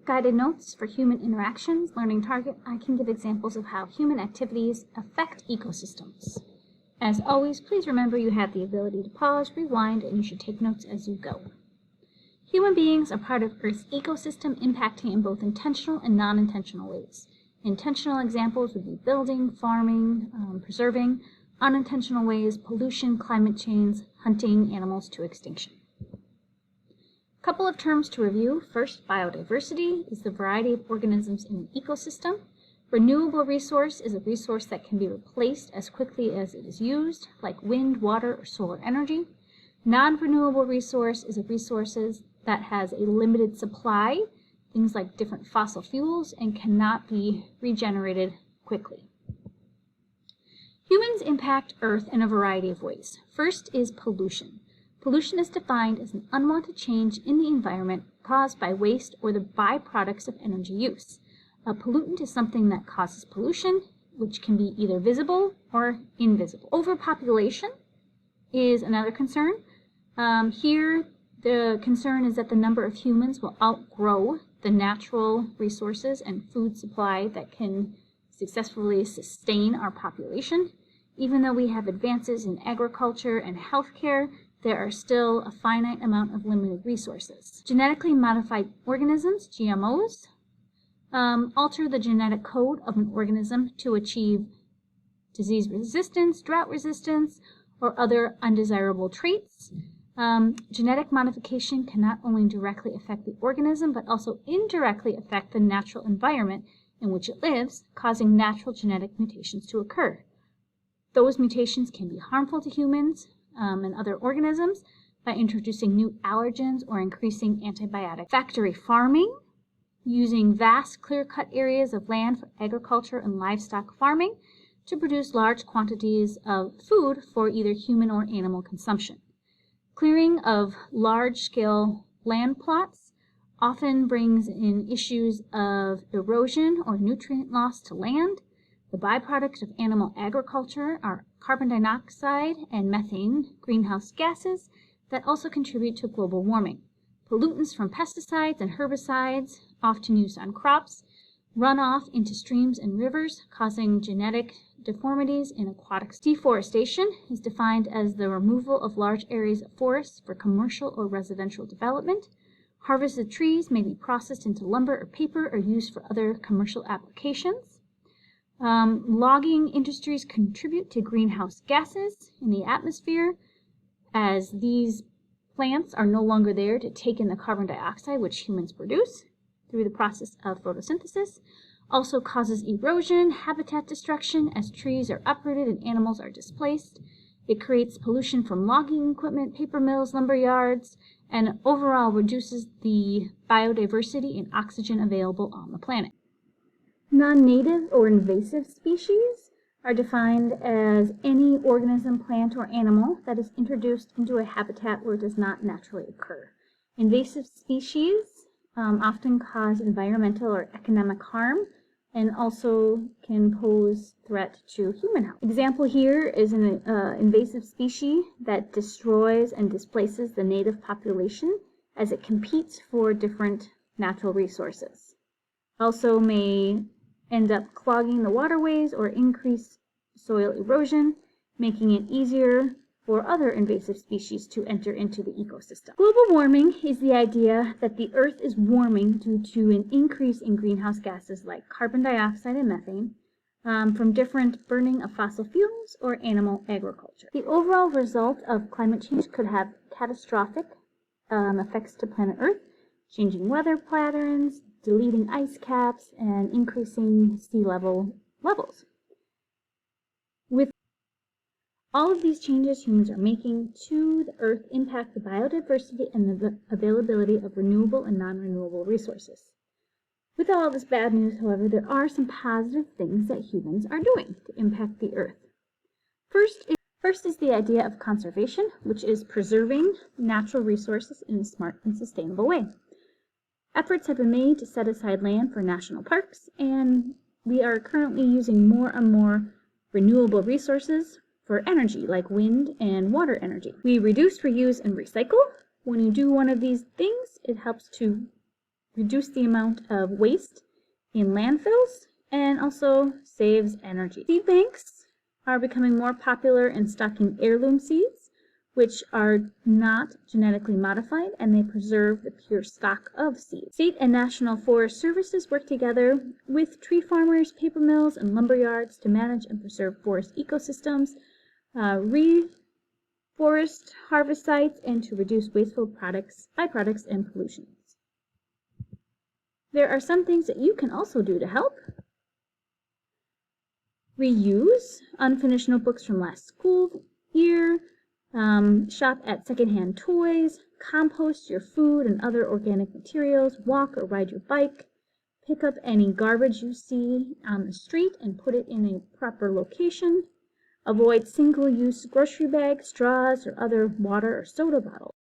guided notes for human interactions, learning target, I can give examples of how human activities affect ecosystems. As always, please remember you have the ability to pause, rewind, and you should take notes as you go. Human beings are part of Earth's ecosystem, impacting in both intentional and non-intentional ways. Intentional examples would be building, farming, preserving. Unintentional ways, pollution, climate change, hunting animals to extinction. A couple of terms to review. First, biodiversity is the variety of organisms in an ecosystem. Renewable resource is a resource that can be replaced as quickly as it is used, like wind, water, or solar energy. Non-renewable resource is a resource that has a limited supply, things like different fossil fuels, and cannot be regenerated quickly. Humans impact Earth in a variety of ways. First is pollution. Pollution is defined as an unwanted change in the environment caused by waste or the byproducts of energy use. A pollutant is something that causes pollution, which can be either visible or invisible. Overpopulation is another concern. Here, the concern is that the number of humans will outgrow the natural resources and food supply that can successfully sustain our population. Even though we have advances in agriculture and healthcare, there are still a finite amount of limited resources. Genetically modified organisms, GMOs, alter the genetic code of an organism to achieve disease resistance, drought resistance, or other undesirable traits. Genetic modification can not only directly affect the organism, but also indirectly affect the natural environment in which it lives, causing natural genetic mutations to occur. Those mutations can be harmful to humans and other organisms by introducing new allergens or increasing antibiotic. Factory farming, using vast clear-cut areas of land for agriculture and livestock farming to produce large quantities of food for either human or animal consumption. Clearing of large-scale land plots often brings in issues of erosion or nutrient loss to land. The byproducts of animal agriculture are carbon dioxide and methane, greenhouse gases, that also contribute to global warming. Pollutants from pesticides and herbicides, often used on crops, run off into streams and rivers, causing genetic deformities in aquatics. Deforestation is defined as the removal of large areas of forests for commercial or residential development. Harvested trees may be processed into lumber or paper or used for other commercial applications. Logging industries contribute to greenhouse gases in the atmosphere, as these plants are no longer there to take in the carbon dioxide which humans produce through the process of photosynthesis. Also causes erosion, habitat destruction as trees are uprooted and animals are displaced. It creates pollution from logging equipment, paper mills, lumber yards, and overall reduces the biodiversity and oxygen available on the planet. Non-native or invasive species are defined as any organism, plant, or animal that is introduced into a habitat where it does not naturally occur. Invasive species often cause environmental or economic harm and also can pose threat to human health. Example here is an invasive species that destroys and displaces the native population as it competes for different natural resources. Also may end up clogging the waterways or increase soil erosion, making it easier for other invasive species to enter into the ecosystem. Global warming is the idea that the Earth is warming due to an increase in greenhouse gases like carbon dioxide and methane from different burning of fossil fuels or animal agriculture. The overall result of climate change could have catastrophic effects to planet Earth, changing weather patterns, deleting ice caps, and increasing sea levels. With all of these changes humans are making to the Earth impact the biodiversity and the availability of renewable and non-renewable resources. With all this bad news, however, there are some positive things that humans are doing to impact the Earth. First is the idea of conservation, which is preserving natural resources in a smart and sustainable way. Efforts have been made to set aside land for national parks, and we are currently using more and more renewable resources for energy, like wind and water energy. We reduce, reuse, and recycle. When you do one of these things, it helps to reduce the amount of waste in landfills, and also saves energy. Seed banks are becoming more popular in stocking heirloom seeds, which are not genetically modified, and they preserve the pure stock of seeds. State and national forest services work together with tree farmers, paper mills, and lumber yards to manage and preserve forest ecosystems, reforest harvest sites, and to reduce wasteful byproducts, and pollutions. There are some things that you can also do to help. Reuse unfinished notebooks from last school year, shop at secondhand toys, compost your food and other organic materials, walk or ride your bike, pick up any garbage you see on the street and put it in a proper location, avoid single-use grocery bags, straws, or other water or soda bottles.